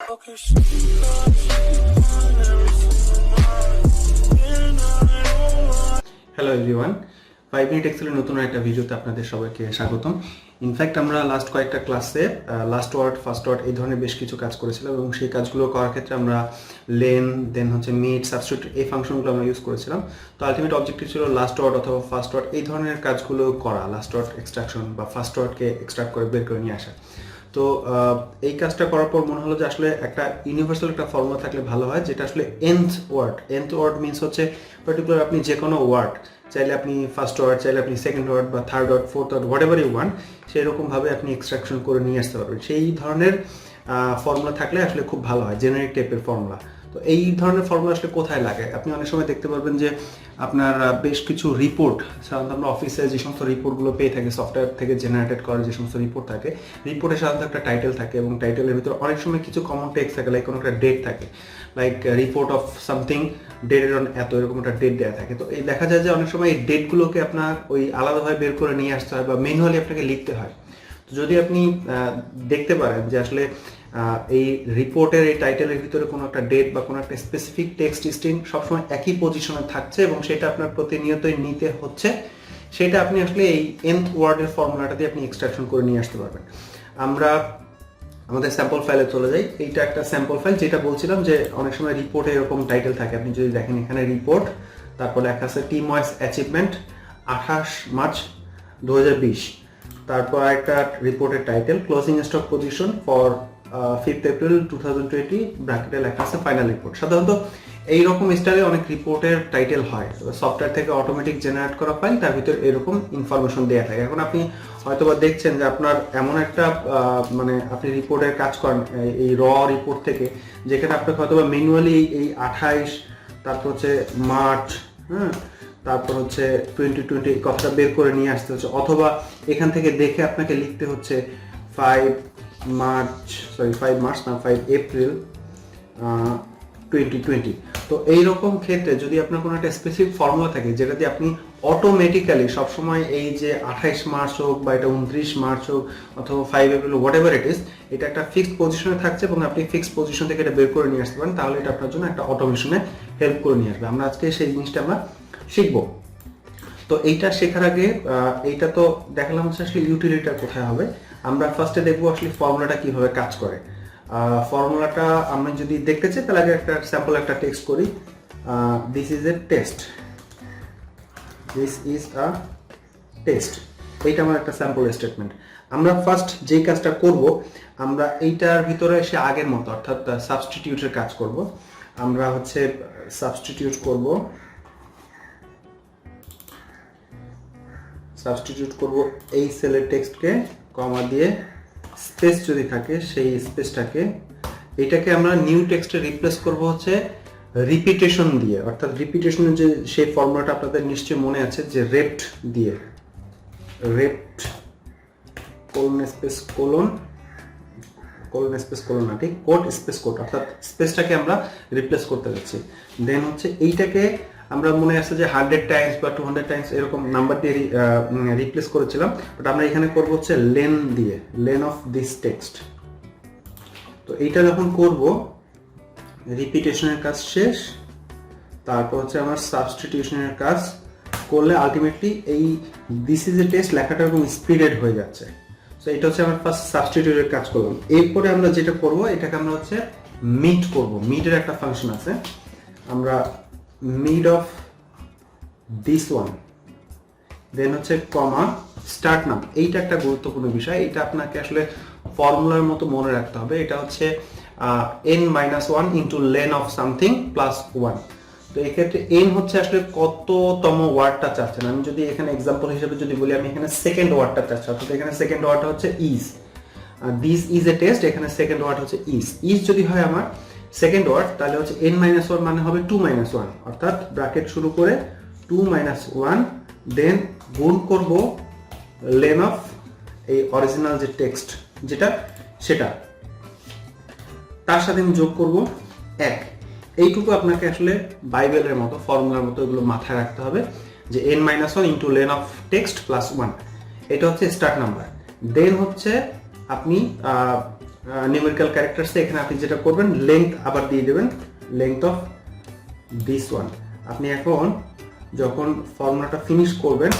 Hello everyone, 5 minute এক্সেলের নতুন একটা ভিডিওতে আপনাদের সবাইকে স্বাগতম। ইনফ্যাক্ট আমরা লাস্ট কয়েকটা ক্লাসে লাস্ট ওয়ার্ড, ফার্স্ট ওয়ার্ড এই ধরনের বেশ কিছু কাজ করেছিলাম এবং সেই কাজগুলো করার ক্ষেত্রে আমরা লেন, দেন হচ্ছে মিট, সাবস্টিটিউট এই ফাংশনগুলো আমরা ইউজ করেছিলাম। তো আলটিমেট অবজেক্টিভ ছিল লাস্ট ওয়ার্ড অথবা ফার্স্ট ওয়ার্ড এই ধরনের কাজগুলো করা, লাস্ট ওয়ার্ড এক্সট্রাকশন বা ফার্স্ট ওয়ার্ডকে এক্সট্রাক্ট করে বের করে নিয়ে আসা। তো এই কাজটা করার পর মনে হলো যে আসলে একটা ইউনিভার্সাল একটা ফর্মুলা থাকলে ভালো হয়, যেটা আসলে nth ওয়ার্ড মিনস হচ্ছে পার্টিকুলার আপনি যে কোনো ওয়ার্ড, চাইলে আপনি ফার্স্ট ওয়ার্ড, চাইলে আপনি সেকেন্ড ওয়ার্ড বা third word, fourth word, whatever you want, সেই রকমভাবে আপনি এক্সট্রাকশন করে নিয়ে আসতে পারবেন। সেই ধরনের ফর্মুলা থাকলে আসলে খুব ভালো হয়, জেনারিক টাইপের ফর্মুলা। তো এই ধরনের ফর্মুলা আসলে কোথায় লাগে? আপনি অনেক সময় দেখতে পারবেন যে আপনার বেশ কিছু রিপোর্ট, সাধারণত আমরা অফিসে যে সমস্ত রিপোর্টগুলো পেয়ে থাকি, সফটওয়্যার থেকে জেনারেটেড করা যে সমস্ত রিপোর্ট থাকে, রিপোর্টে সাধারণত একটা টাইটেল থাকে এবং টাইটেলের ভিতরে অনেক সময় কিছু কমন টেক্সট থাকে, লাইক কোনো একটা ডেট থাকে, like report of something dated on এত, এরকম একটা ডেট দেওয়া থাকে। তো এই দেখা যায় যে অনেক সময় এই ডেটগুলোকে আপনার ওই আলাদাভাবে বের করে নিয়ে আসতে হয় বা ম্যানুয়ালি আপনাকে লিখতে হয়। তো যদি আপনি দেখতে পারেন যে আসলে এই রিপোর্টের এই টাইটেলের ভিতরে কোনো একটা ডেট বা কোনো একটা স্পেসিফিক টেক্সট স্ট্রিং সবসময় একই পজিশনে থাকছে এবং সেটা আপনার প্রতিনিয়তই নিতে হচ্ছে, সেটা আপনি আসলে এই nth ওয়ার্ডের ফর্মুলাটা দিয়ে আপনি এক্সট্রাকশন করে নিয়ে আসতে পারবেন। আমরা আমাদের স্যাম্পল ফাইলে চলে যাই। এইটা একটা স্যাম্পল ফাইল, যেটা বলছিলাম যে অনেক সময় রিপোর্টে এরকম টাইটেল থাকে। আপনি যদি দেখেন এখানে রিপোর্ট, তারপর লেখা আছে টিম ওয়াইজ অ্যাচিভমেন্ট 28 মার্চ 2020, তারপর একটা রিপোর্টের title closing stock position for 5th April 2020, ব্র্যাকেটে লেখা আছে ফাইনাল রিপোর্ট। সাধারণত এইরকম স্টাইলে অনেক রিপোর্টের টাইটেল হয়, সফটওয়্যার থেকে অটোমেটিক জেনারেট করা ফাইল, তার ভিতরে এরকম ইনফরমেশন দেওয়া থাকে। এখন আপনি হয়তোবা দেখছেন যে আপনার এমন একটা মানে আপনি রিপোর্টের কাজ করেন এই র রিপোর্ট থেকে, যেখানে আপনাকে হয়তোবা ম্যানুয়ালি এই 28, তারপর হচ্ছে মার্চ, তারপর হচ্ছে 2020 কথাটা বের করে নিয়ে আসতে হচ্ছে, অথবা এখান থেকে দেখে আপনাকে লিখতে হচ্ছে 5 এপ্রিল 2020। তো এইরকম ক্ষেত্রে যদি আপনার কোনো একটা স্পেসিফিক ফর্মুলা থাকে, যেটা দিয়ে আপনি অটোমেটিক্যালি সবসময় এই যে 28 মার্চ হোক বা এটা 29 মার্চ হোক অথবা 5 April, what ever it is, এটা একটা ফিক্সড পজিশনে থাকছে এবং আপনি ফিক্সড পজিশন থেকে এটা বের করে নিয়ে আসতে পারেন, তাহলে এটা আপনার জন্য একটা অটোমেশনে হেল্প করে নিয়ে আসবে। আমরা আজকে সেই জিনিসটা আমরা শিখবো। তো এইটা শেখার আগে এইটা তো দেখালাম হচ্ছে আসলে ইউটিলিটিটা কোথায় হবে। আমরা ফার্স্টে দেখবো আসলে ফর্মুলাটা কিভাবে কাজ করে। ফর্মুলাটা আমরা যদি দেখতে চাই তাহলে আগে একটা স্যাম্পল একটা টেক্সট করি। This is a test, this is a test, এইটা আমার একটা স্যাম্পল স্টেটমেন্ট। আমরা ফার্স্ট যে কাজটা করব, আমরা এইটার ভিতরে এসে আগের মতো অর্থাৎ সাবস্টিটিউটের কাজ করব। আমরা হচ্ছে সাবস্টিটিউট করব এই সেলের টেক্সটকে কমা দিয়ে, স্পেস যদি থাকে সেই স্পেসটাকে, এটাকে আমরা নিউ টেক্সটে রিপ্লেস করব হচ্ছে রিপিটেশন দিয়ে, অর্থাৎ রিপিটেশনের যে সেই ফর্মুলাটা আপনাদের নিশ্চয়ই মনে আছে যে রেপ্ট দিয়ে, রেপ্ট কোলন স্পেস কোলন না, ঠিক, কোড স্পেস কোড, অর্থাৎ স্পেসটাকে আমরা রিপ্লেস করতে যাচ্ছি। দেন হচ্ছে এইটাকে আমরা মনে আছে যে 100 টাইমস বা 200 টাইমস এরকম নাম্বার দিয়ে রিপ্লেস করেছিলাম, বাট আমরা এখানে করব হচ্ছে লেন দিয়ে, লেন অফ দিস টেক্সট। তো এইটা যখন করব, রিপিটেশনের কাজ শেষ, তারপর হচ্ছে আমার সাবস্টিটিউশনের কাজ করলে আলটিমেটলি এই দিস ইজ এ টেস্ট লেখাটা এরকম স্পিডেড হয়ে যাচ্ছে। সো এটা হচ্ছে আমার ফার্স্ট সাবস্টিটিউটের কাজ করলাম। এরপরে আমরা যেটা করব, এটাকে আমরা হচ্ছে মিট করব। মিটের একটা ফাংশন আছে, আমরা মিড অফ দিস ওয়ান, দেন হচ্ছে কমা স্টার্ট নাম। এইটা একটা গুরুত্বপূর্ণ বিষয়, এটা আপনাকে আসলে ফর্মুলার মতো মনে রাখতে হবে। এটা হচ্ছে n-1 into lane of something plus 1। তো এক্ষেত্রে n হচ্ছে আসলে কততম ওয়ার্ডটা চাচ্ছেন। আমি যদি এখানে এক্সাম্পল হিসেবে যদি বলি, আমি এখানে সেকেন্ড ওয়ার্ডটা চাচ্ছি, অর্থাৎ এখানে সেকেন্ড ওয়ার্ডটা হচ্ছে is, this is a test, এখানে সেকেন্ড ওয়ার্ড হচ্ছে ইজ যদি হয় আমার সেকেন্ড ওয়ার্ড, তাহলে হচ্ছে n-1 মানে হবে 2-1, অর্থাৎ ব্র্যাকেট শুরু করে 2-1, দেন গুণ করব লেন অফ এই অরিজিনাল যে টেক্সট যেটা, সেটা তার সাথে আমি যোগ করব 1। এইটুকু আপনাকে আসলে বাইবেলের মতো ফর্মুলার মতো এগুলো মাথায় রাখতে হবে যে n-1 into lane of text plus 1, এটা হচ্ছে স্টার্ট নাম্বার। দেন হচ্ছে আপনি নিউমেরিক্যাল ক্যারেক্টারসে এখানে আপনি যেটা করবেন লেন্থ আবার দিয়ে দেবেন, লেন্থ অফ দিস ওয়ান। আপনি এখন যখন ফর্মুলাটা ফিনিশ করবেন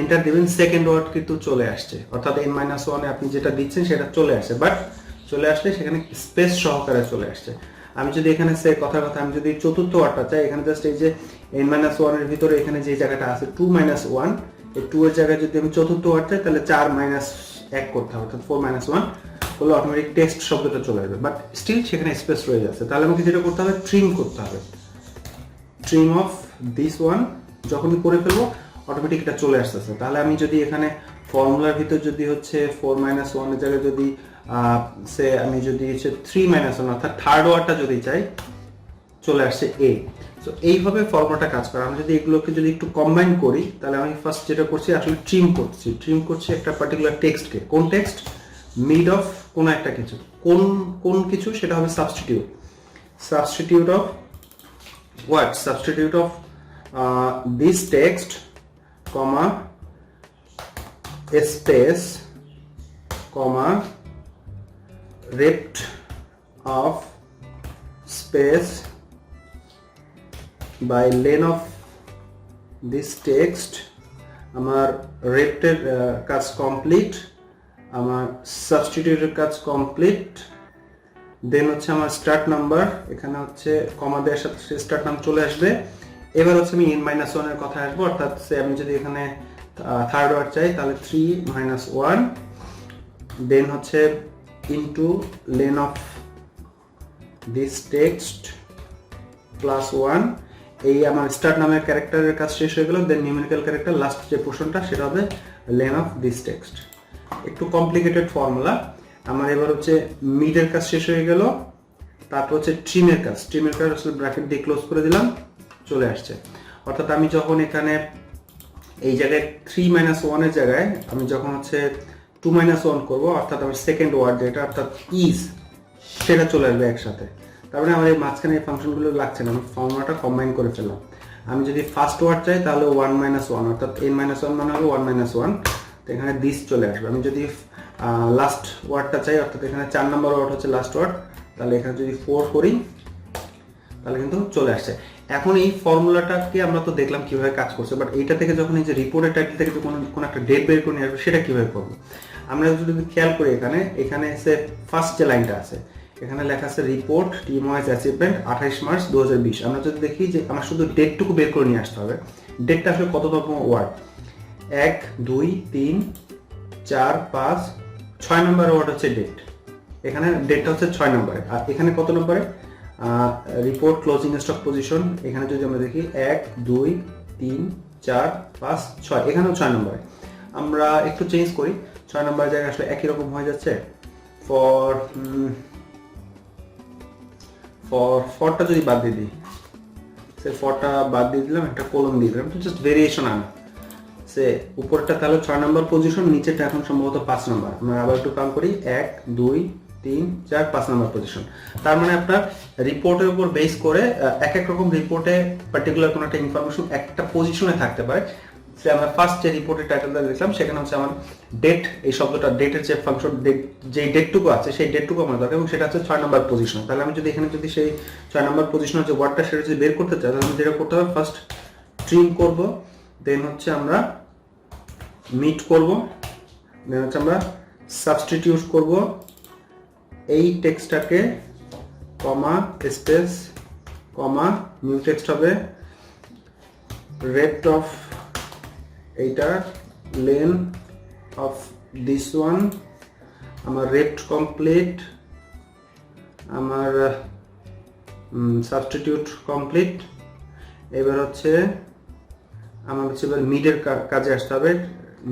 এন্টার দিবেন, সেকেন্ড ওয়ার্ড কিন্তু চলে আসছে, অর্থাৎ n-1 আপনি যেটা দিচ্ছেন সেটা চলে আসছে, বাট চলে আসলে সেখানে স্পেস সহকারে চলে আসছে। আমি যদি এখানে কথার কথা আমি যদি চতুর্থ ওয়ার্ডটা চাই, এখানে জাস্ট এই যে n-1 এর ভিতরে এখানে যে জায়গাটা আছে 2-1, এই 2 এর জায়গায় যদি আমি চতুর্থ ওয়ার্ড চাই তাহলে 4-1 করতে হবে, অর্থাৎ 4-1 করলে অটোমেটিক টেক্সট শব্দটা চলে আসবে, বাট স্টিল সেখানে স্পেস রয়ে যাচ্ছে। তাহলে আমাকে যেটা করতে হবে ট্রিম করতে হবে, ট্রিম অফ দিস ওয়ান। যখনই করে ফেলবো অটোমেটিক এটা চলে আসতেছে। তাহলে আমি যদি এখানে ফর্মুলার ভিতর যদি হচ্ছে 4-1 এর জায়গায় যদি আমি যদি হচ্ছে 3-1 অর্থাৎ থার্ড ওয়ার্ডটা যদি চাই চলে আসছে এ। তো এইভাবে ফর্মুলাটা কাজ করে। আমি যদি এগুলোকে যদি একটু কম্বাইন করি তাহলে আমি ফার্স্ট যেটা করছি আসলে ট্রিম করছি একটা পার্টিকুলার টেক্সটকে। কোন টেক্সট? মিড অফ কোন একটা কিছু, কোন কিছু সেটা হবে substitute of what? Substitute of this text, comma, space, comma, rept of space by len of this text. আমার রেপ্টের কাজ কমপ্লিট, আমার সাবস্টিটিউটের কাজ কমপ্লিট। দেন হচ্ছে আমার স্টার্ট নাম্বার, এখানে হচ্ছে কমা দেওয়ার সাথে স্টার্ট নাম চলে আসবে। এবার হচ্ছে আমি n-1 এর কথা আসবো, অর্থাৎ আমি যদি এখানে থার্ড ওয়ার্ড চাই তাহলে 3-1, দেন হচ্ছে into lane of this text plus 1। এই আমার স্টার্ট নামের ক্যারেক্টারের কাজ শেষ হয়ে গেল। দেন নিউমেরিক্যাল ক্যারেক্টার লাস্ট যে পোর্শনটা সেটা হবে লেন অফ দিস টেক্সট। একটু কমপ্লিকেটেড ফর্মুলা। আমার এবার হচ্ছে মিডের কাজ শেষ হয়ে গেল, তারপর হচ্ছে ট্রিমের কাজ আসলে ব্র্যাকেট দিয়ে ক্লোজ করে দিলাম, চলে আসছে। অর্থাৎ আমি যখন এখানে এই জায়গায় 3-1 এর জায়গায় আমি যখন হচ্ছে 2-1 করবো, অর্থাৎ আমার সেকেন্ড ওয়ার্ড যেটা অর্থাৎ ইজ সেটা চলে আসবে একসাথে। তারপরে আমার এই মাঝখানে এই ফাংশনগুলো লাগছে না, আমি ফর্মুলাটা কম্বাইন করে ফেললাম। আমি যদি ফার্স্ট ওয়ার্ড চাই তাহলে 1-1 অর্থাৎ n-1 মানে হলো 1-1, তো এখানে দিস চলে আসবে। আমি যদি লাস্ট ওয়ার্ডটা চাই, অর্থাৎ এখানে 4 নম্বর ওয়ার্ড হচ্ছে লাস্ট ওয়ার্ড, তাহলে এখানে যদি 4 করি তাহলে কিন্তু চলে আসছে। এখন এই ফর্মুলাটাকে আমরা তো দেখলাম কিভাবে কাজ করছে, বাট এইটা থেকে যখন এই যে রিপোর্টের টাইটেল থেকে কোন একটা ডেট বের করে নিয়ে আসবে সেটা কিভাবে করবো? আমরা যদি খেয়াল করি এখানে এসে ফার্স্ট যে লাইনটা আছে এখানে লেখা আছে report team wise achievement 28 March 2020। আমরা যদি দেখি যে আমার শুধু ডেটটুকু বের করে নিয়ে আসতে হবে। ডেটটা আসলে কততম ওয়ার্ড? 1, 2, 3, 4, 5, 6 নম্বর ওয়ার্ড হচ্ছে ডেট। এখানে ডেটটা হচ্ছে 6 নম্বরে। আর এখানে কত নম্বরে? Report closing stock position. এখানে যদি আমরা দেখি 1, 2, 3, 4, 5, 6, এখানেও 6 নম্বরে। আমরা একটু চেঞ্জ করি, 6 নম্বরের জায়গায় আসলে একই রকম হয়ে যাচ্ছে। ফরটা যদি বাদ দিয়ে দিই, ফরটা বাদ দিয়ে দিলাম, একটা কলম দিয়ে দিলাম, জাস্ট ভেরিয়েশন আনা। উপরটা তাহলে 6 নম্বর পজিশন, নিচেটা এখন সম্ভবত 5 নম্বর। আমরা আবার একটু কাউন্ট করি, 1, 2, 3, 4, 5 নম্বর পজিশন। তার মানে আপনার রিপোর্টের উপর বেস করে এক এক রকম রিপোর্টে পার্টিকুলার কোনো একটা ইনফরমেশন একটা পজিশনে থাকতে পারে। সে আমরা ফার্স্ট যে রিপোর্টের টাইটেলটা দেখলাম সেখানে হচ্ছে আমার ডেট, এই শব্দটা ডেটের যে ফাংশন যে ডেটটুকু আছে সেই ডেটটুকু আমার দরকার, এবং সেটা হচ্ছে 6 নম্বর পজিশন। তাহলে আমি যদি এখানে যদি সেই 6 নম্বর পজিশনের যে ওয়ার্ডটা সেটা যদি বের করতে চাই তাহলে আমি যেটা করতে হবে, ফার্স্ট ট্রিম করব, দেন হচ্ছে আমরা মিট করব, দেন হচ্ছে আমরা সাবস্টিটিউট করব এই টেক্সটটাকে, কমা স্পেস কমা নিউ টেক্সট হবে রেপ্ট অফ এইটা লেন অফ দিস ওয়ান। আমার রেপ্ট কমপ্লিট, আমার সাবস্টিটিউট কমপ্লিট। এবার হচ্ছে আমার হচ্ছে এবার মিডের কাজে আসতে হবে।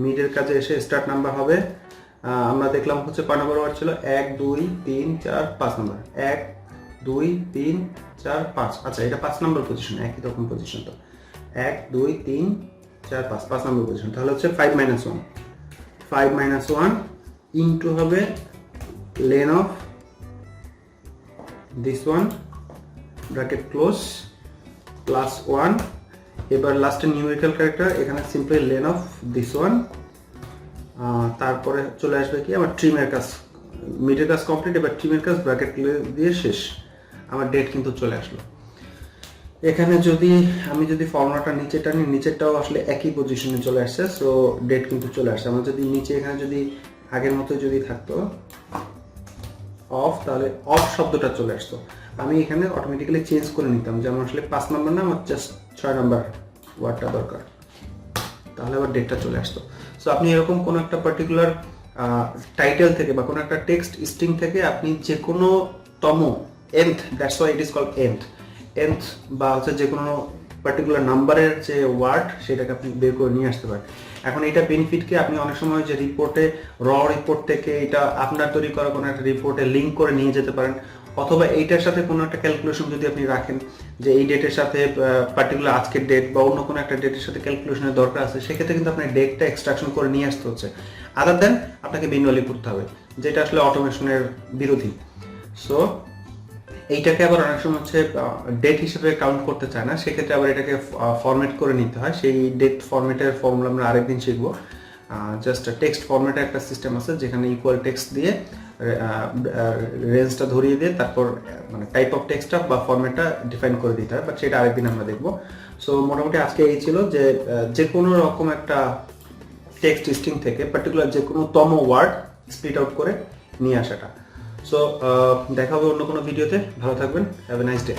মিডের কাজে এসে স্টার্ট নাম্বার হবে, আমরা দেখলাম হচ্ছে 5 নম্বর ওয়ার্ড ছিল 1, 2, 3, 4, 5 নম্বর, 1, 2, 3, 4, 5। আচ্ছা, এটা 5 নম্বর পজিশন, একই রকম পজিশন। তো 1, 2, 3, 4, 5 নম্বর পজিশন। তাহলে হচ্ছে 5-1 ইনটু হবে lane of this one bracket close plus 1। এবার লাস্টে নিউমেরিক্যাল ক্যারেক্টার, এখানে simply lane of this one. তারপরে চলে আসবে কি আমার ট্রিমের কাজ, মিডের কাজ কমপ্লিট, এবার ট্রিমের কাজ ব্র্যাকেট দিয়ে শেষ। আমার ডেট কিন্তু চলে আসলো। এখানে আমি যদি ফর্মুলাটা নিচে টানি, নিচেরটাও আসলে একই পজিশনে চলে আসছে, সো ডেট কিন্তু চলে আসছে। আমার যদি নিচে এখানে যদি আগের মতো যদি থাকতো অফ, তাহলে অফ শব্দটা চলে আসতো। আমি এখানে অটোমেটিক্যালি চেঞ্জ করে নিতাম, যেমন আসলে 5 নাম্বার না, আমার জাস্ট 6 নাম্বার ওয়ার্ডটা দরকার, তাহলে আবার ডেটটা চলে আসতো। সো আপনি এরকম কোনো একটা পার্টিকুলার টাইটেল থেকে বা কোনো একটা টেক্সট স্ট্রিং থেকে আপনি যে কোনো nth, that's why it is called nth বা হচ্ছে যে কোনো পার্টিকুলার নাম্বারের যে ওয়ার্ড, সেটাকে আপনি বের করে নিয়ে আসতে পারেন। এখন এটা বেনিফিটকে আপনি অনেক সময় যে রিপোর্টে রিপোর্ট থেকে এটা আপনার তৈরি করা কোনো একটা রিপোর্টে লিঙ্ক করে নিয়ে যেতে পারেন, অথবা এইটার সাথে কোনো একটা ক্যালকুলেশন যদি আপনি রাখেন যে এই ডেটের সাথে পার্টিকুলার আজকের ডেট বা অন্য কোনো একটা ডেটের সাথে ক্যালকুলেশনের দরকার আছে, সেক্ষেত্রে কিন্তু আপনার ডেটটা এক্সট্রাকশন করে নিয়ে আসতে হচ্ছে, আদার দেন আপনাকে ম্যানুয়ালি করতে হবে, যেটা আসলে অটোমেশনের বিরোধী। সো এইটাকে আবার অনেক সময় হচ্ছে ডেট হিসেবে কাউন্ট করতে চায় না, সেক্ষেত্রে আবার এটাকে ফরম্যাট করে নিতে হয়। সেই ডেট ফরম্যাটের ফর্মুলা আমরা আরেকদিন শিখবো। জাস্ট টেক্সট ফরম্যাটের একটা সিস্টেম আছে, যেখানে ইকুয়াল টেক্সট দিয়ে রেঞ্জটা ধরিয়ে দিয়ে তারপর মানে টাইপ অফ টেক্সটটা বা ফরম্যাটটা ডিফাইন করে দিতে হয়, বাট সেটা আরেকদিন আমরা দেখবো। সো মোটামুটি আজকে এই ছিল যে যে কোনো রকম একটা টেক্সট স্ট্রিং থেকে পার্টিকুলার যে কোনো ওয়ার্ড স্প্লিট আউট করে নিয়ে আসাটা। সো দেখা হবে অন্য কোনো ভিডিওতে। ভালো থাকবেন, হ্যাভ এ নাইস ডে।